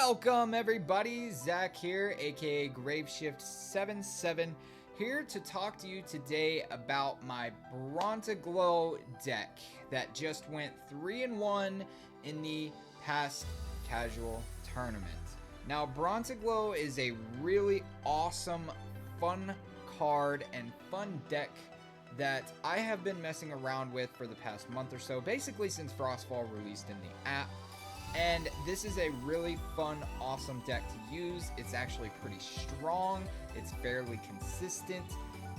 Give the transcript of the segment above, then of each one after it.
Welcome everybody, Zach here, aka Graveshift77, here to talk to you today about my Brontoglow deck that just went 3-1 in the past casual tournament. Now, Brontoglow is a really awesome, fun card and fun deck that I have been messing around with for the past month or so, basically since Frostfall released in the app. And this is a really fun, awesome deck to use. It's actually pretty strong, it's fairly consistent,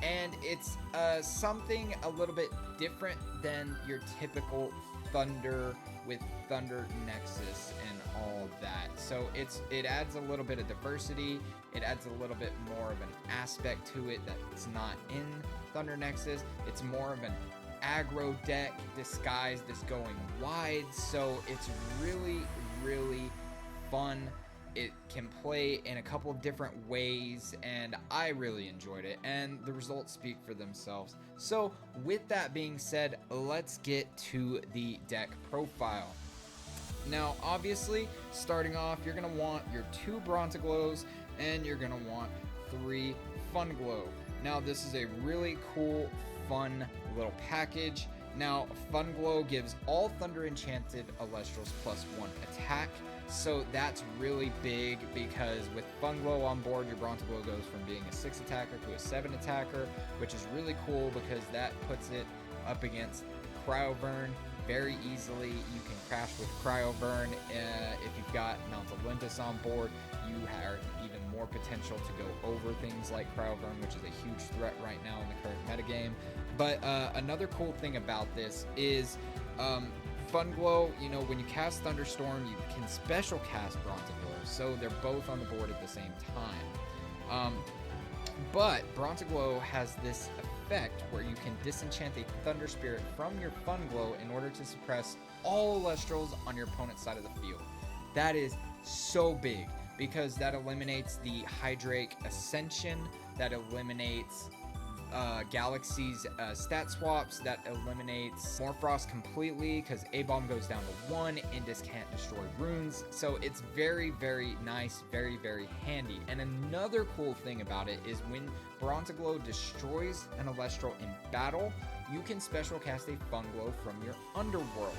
and it's something a little bit different than your typical Thunder with Thunder Nexus and all that. So it adds a little bit of diversity, it adds a little bit more of an aspect to it that's not in Thunder Nexus. It's more of an aggro deck disguised as going wide, so it's really fun. It can play in a couple of different ways, and I really enjoyed it, and the results speak for themselves. So with that being said, let's get to the deck profile. Now, obviously, starting off, you're going to want your 2 Brontoglows, and you're going to want 3 Funglow. Now, this is a really cool, fun little package. Now, Funglow gives all Thunder Enchanted Elestrals +1 attack, so that's really big because with Funglow on board, your Brontoglow goes from being a 6 attacker to a 7 attacker, which is really cool because that puts it up against Cryoburn very easily. You can crash with Cryoburn. If you've got Mount Olympus on board, you have even more potential to go over things like Cryoburn, which is a huge threat right now in the current metagame. But another cool thing about this is Funglow, you know, when you cast Thunderstorm, you can special cast Brontoglow, so they're both on the board at the same time. But Brontoglow has this effect where you can disenchant a Thunder Spirit from your Funglow in order to suppress all Elestrals on your opponent's side of the field. That is so big because that eliminates the Hydrake Ascension, that eliminates Galaxy's stat swaps, that eliminates Morfrost completely because A-Bomb goes down to 1, Indus can't destroy runes, so it's very nice, very handy. And another cool thing about it is when Brontoglow destroys an Elestral in battle, you can special cast a Funglow from your Underworld.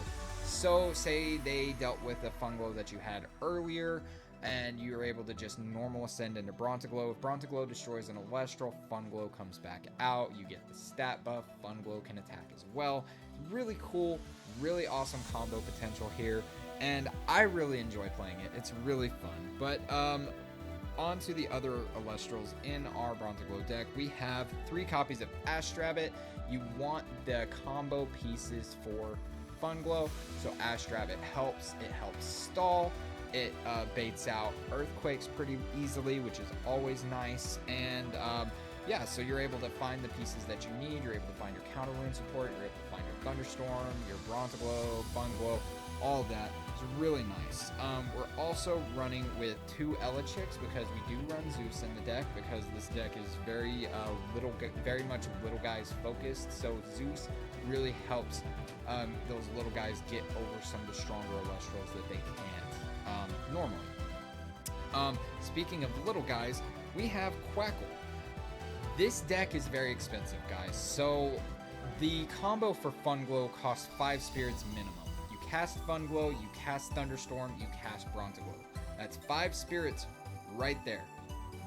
So say they dealt with a Funglow that you had earlier, and you're able to just normal ascend into Brontoglow. If Brontoglow destroys an Elestral, Funglow comes back out. You get the stat buff. Funglow can attack as well. Really cool, really awesome combo potential here, and I really enjoy playing it. It's really fun. But on to the other Elestrals in our Brontoglow deck. We have 3 copies of Astrabbit. You want the combo pieces for Funglow, so Astrabbit helps. It helps stall. It baits out Earthquakes pretty easily, which is always nice. And yeah, so you're able to find the pieces that you need. You're able to find your counter rune support. You're able to find your Thunderstorm, your Brontoglow, Funglow, all of that. It's really nice. We're also running with 2 Elechiks because we do run Zeus in the deck because this deck is very much little guys focused. So Zeus really helps those little guys get over some of the stronger Elestrals that they can't normally. Speaking of little guys, we have Quackle. This deck is very expensive, guys. So the combo for Funglow costs 5 spirits minimum. You cast Funglow, you cast Thunderstorm, you cast Brontoglow. That's 5 spirits right there.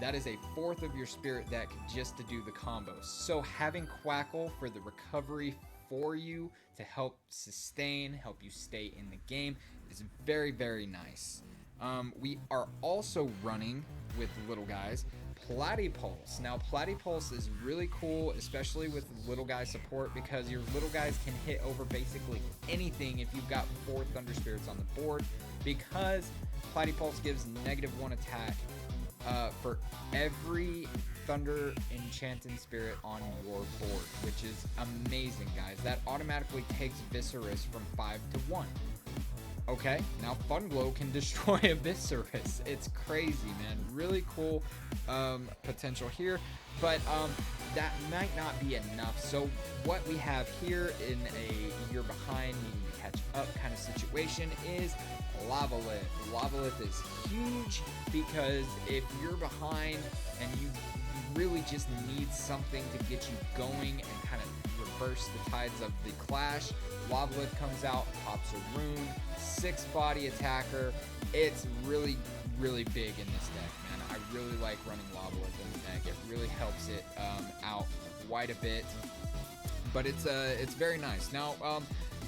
That is a fourth of your spirit deck just to do the combos. So having Quackle for the recovery for you to help sustain, help you stay in the game is very nice. We are also running with little guys Platypulse. Now, Platypulse is really cool, especially with little guy support, because your little guys can hit over basically anything if you've got 4 Thunder Spirits on the board, because Platypulse gives -1 attack for every Thunder Enchanted Spirit on your board, which is amazing, guys. That automatically takes Viscerus from 5 to 1. Okay, now Funglow can destroy Abyssarus. It's crazy, man. Really cool potential here, but that might not be enough. So what we have here in a you're behind, needing to catch up kind of situation is Lavalith. Lavalith is huge because if you're behind and you really just need something to get you going and kind of reverse the tides of the clash, Lavalith comes out, pops a rune, 6 body attacker. It's really, really big in this deck, man. I really like running Lavalith in the deck. It really helps it out quite a bit, but it's very nice. Now,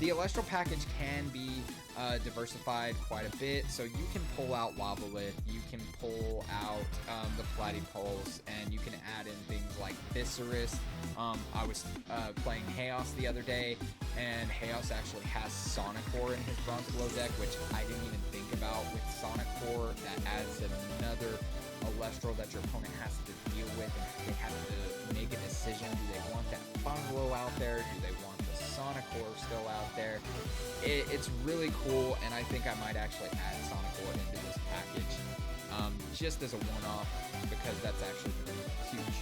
the Elestral package can be diversified quite a bit, so you can pull out Lavalith, you can pull out the Platypulse, and you can add in things like Abyssarus. I was playing Chaos the other day, and Chaos actually has Sonicore in his Brontoglow deck, which I didn't even think about. With Sonicore, that adds another Elestral that your opponent has to deal with, and they have to make a decision. Do they want that Funglow out there? Do they want the Sonicore still out there? It's really cool, and I think I might actually add Sonicore into this package just as a one-off, because that's actually pretty huge.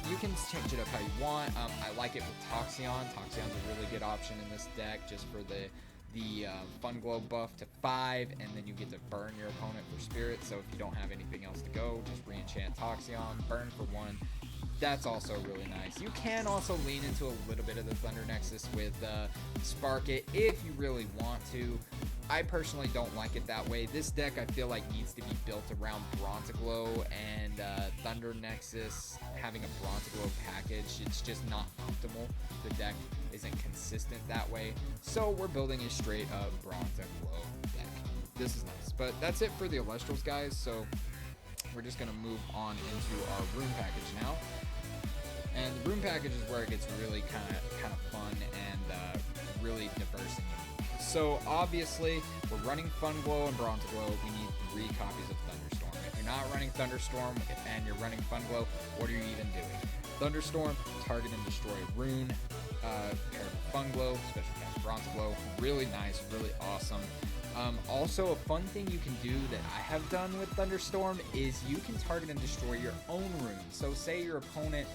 You can change it up how you want. I like it with Toxeon. Toxeon's a really good option in this deck, just for the Funglow buff to 5, and then you get to burn your opponent for spirit. So if you don't have anything else to go, just re-enchant Toxeon, burn for 1. That's also really nice. You can also lean into a little bit of the Thunder Nexus with Spark It if you really want to. I personally don't like it that way. This deck, I feel like, needs to be built around Brontoglow and Thunder Nexus. Having a Brontoglow package, it's just not optimal. The deck isn't consistent that way. So we're building a straight up Brontoglow deck. This is nice. But that's it for the Elestrals, guys. So we're just going to move on into our rune package now. And the rune package is where it gets really kind of fun and really diverse and unique. So obviously, we're running Funglow and Brontoglow. We need 3 copies of Thunderstorm. If you're not running Thunderstorm and you're running Funglow, what are you even doing? Thunderstorm, target and destroy rune, paired with Funglow, special cast Brontoglow. Really nice, really awesome. Also, a fun thing you can do that I have done with Thunderstorm is you can target and destroy your own runes. So say your opponent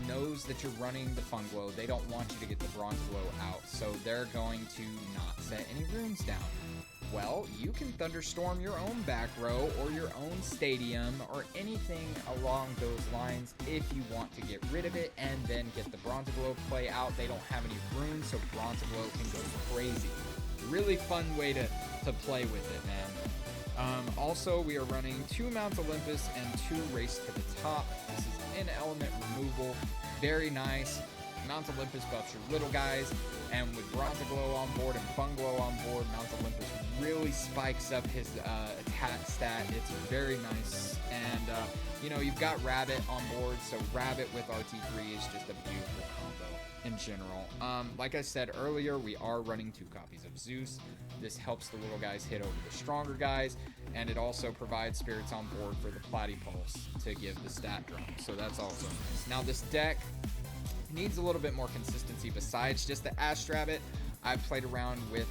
knows that you're running the Funglow, they don't want you to get the Brontoglow out, so they're going to not set any runes down. Well, you can Thunderstorm your own back row or your own stadium or anything along those lines if you want to get rid of it and then get the Brontoglow play out. They don't have any runes, so Brontoglow can go crazy. Really fun way to play with it, man. Also, we are running 2 Mount Olympus and 2 Race to the Top. This is in element removal. Very nice. Mount Olympus buffs your little guys, and with Brontoglow on board and Funglow on board, Mount Olympus really spikes up his attack stat. It's very nice. And, you know, you've got Rabbit on board, so Rabbit with RT3 is just a beautiful combo in general. Like I said earlier, we are running 2 copies of Zeus. This helps the little guys hit over the stronger guys, and it also provides spirits on board for the Platypulse to give the stat drop, so that's also nice. Now this deck needs a little bit more consistency besides just the Astrabbit. I've played around with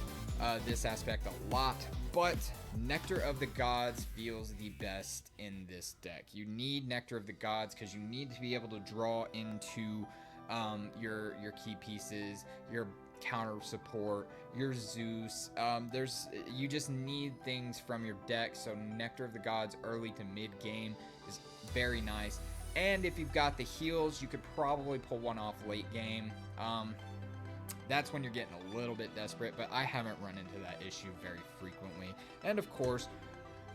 this aspect a lot, but Nectar of the Gods feels the best in this deck. You need Nectar of the Gods because you need to be able to draw into your key pieces, your counter support, your Zeus. You just need things from your deck, so Nectar of the Gods early to mid game is very nice. And if you've got the heals, you could probably pull one off late game. That's when you're getting a little bit desperate, but I haven't run into that issue very frequently. And of course,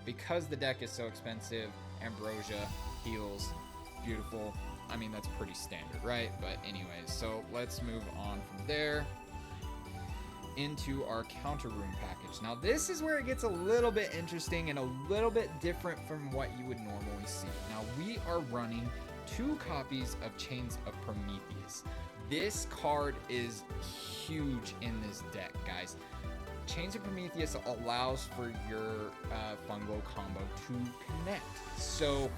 because the deck is so expensive, Ambrosia, heals, beautiful. I mean, that's pretty standard, right? But anyways, so let's move on from there into our counter rune package. Now this is where it gets a little bit interesting and a little bit different from what you would normally see. Now we are running 2 copies of Chains of Prometheus. This card is huge in this deck, guys. Chains of Prometheus allows for your Funglow combo to connect. So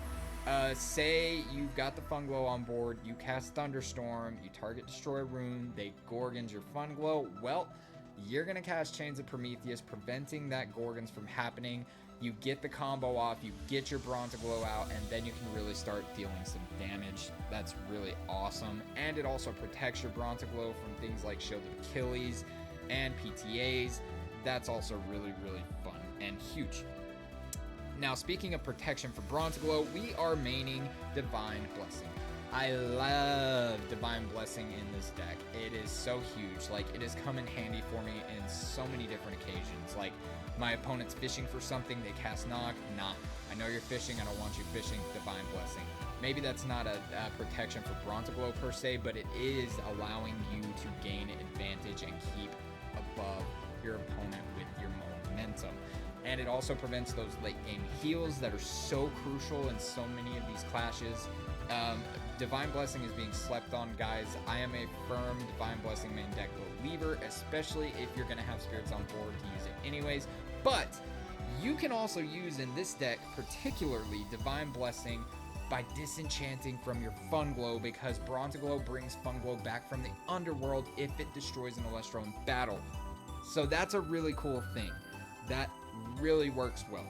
say you've got the Funglow on board, you cast Thunderstorm, you target destroy rune, they Gorgons your Funglow. Well, you're going to cast Chains of Prometheus, preventing that Gorgons from happening. You get the combo off, you get your Brontoglow out, and then you can really start dealing some damage. That's really awesome. And it also protects your Brontoglow from things like Shield of Achilles and PTAs. That's also really, really fun and huge. Now, speaking of protection for Brontoglow, we are maining Divine Blessing. I love Divine Blessing in this deck. It is so huge. Like, it has come in handy for me in so many different occasions. Like, my opponent's fishing for something, they cast Nog. Nah, I know you're fishing, I don't want you fishing. Divine Blessing. Maybe that's not a protection for Brontoglow per se, but it is allowing you to gain advantage and keep above your opponent with your momentum. And it also prevents those late game heals that are so crucial in so many of these clashes. Divine Blessing is being slept on, guys. I am a firm Divine Blessing main deck believer, especially if you're going to have spirits on board to use it anyways. But you can also use in this deck, particularly Divine Blessing, by disenchanting from your Funglow, because Brontoglow brings Funglow back from the underworld if it destroys an Elestral in battle. So that's a really cool thing. That really works well.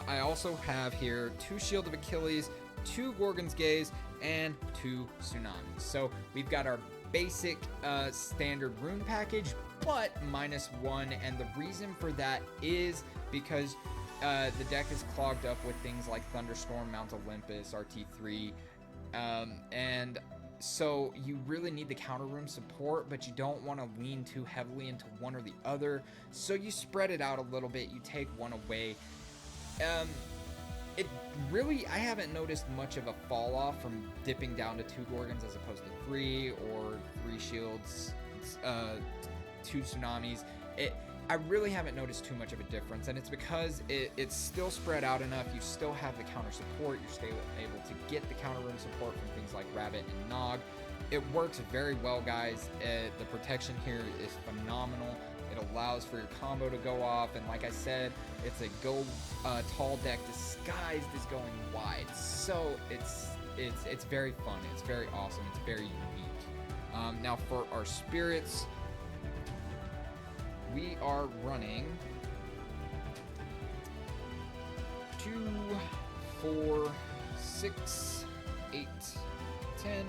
I also have here 2 Shield of Achilles, 2 Gorgon's Gaze, and 2 Tsunamis. So we've got our basic standard rune package, but -1, and the reason for that is because the deck is clogged up with things like Thunderstorm, Mount Olympus, RT3, and so you really need the counter rune support, but you don't want to lean too heavily into one or the other, so you spread it out a little bit, you take one away. It really, I haven't noticed much of a fall off from dipping down to 2 Gorgons as opposed to 3, or 3 shields, 2 Tsunamis. I really haven't noticed too much of a difference, and it's because it's still spread out enough. You still have the counter support. You're still able to get the counter rune support from things like Rabbit and Nog. It works very well, guys. The protection here is phenomenal. It allows for your combo to go off, and like I said, it's a go tall deck disguised as going wide. So it's very fun. It's very awesome. It's very unique. Now for our spirits, we are running 2, 4, 6, 8, 10,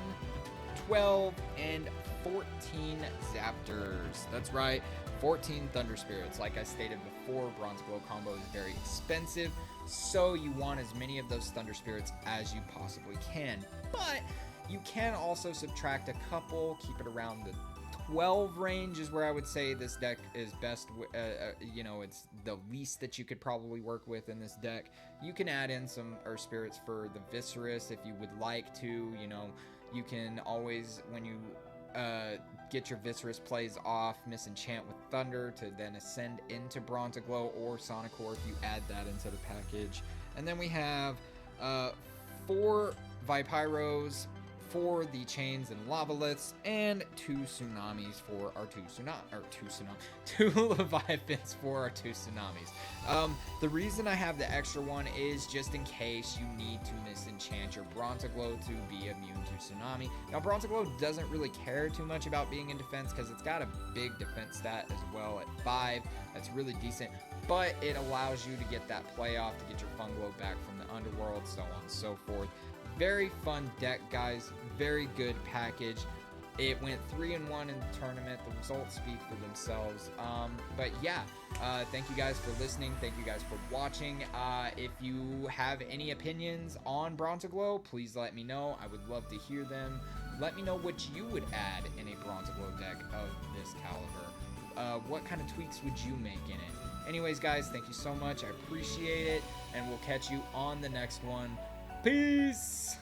12, and 14 Zaptors. That's right, 14 Thunder Spirits. Like I stated before, Brontoglow combo is very expensive, so you want as many of those Thunder Spirits as you possibly can. But you can also subtract a couple, keep it around the 12 range is where I would say this deck is best. You know, it's the least that you could probably work with in this deck. You can add in some spirits for the Viscerus if you would like to. You know, you can always, when you get your Viscerus plays off, misenchant with Thunder to then ascend into Brontoglow or Sonicore if you add that into the package. And then we have 4 Vipyros for the Chains and Lavaliths, and 2 Tsunamis for our 2 Leviathans for our 2 Tsunamis. The reason I have the extra one is just in case you need to misenchant your Brontoglow to be immune to Tsunami. Now, Brontoglow doesn't really care too much about being in defense because it's got a big defense stat as well at 5. That's really decent, but it allows you to get that play off, to get your Funglow back from the underworld, so on and so forth. Very fun deck, guys. Very good package. It went 3-1 in the tournament. The results speak for themselves. But yeah, thank you guys for listening. Thank you guys for watching. If you have any opinions on Brontoglow, please let me know. I would love to hear them. Let me know what you would add in a Brontoglow deck of this caliber. What kind of tweaks would you make in it? Anyways, guys, thank you so much. I appreciate it, and we'll catch you on the next one. Peace!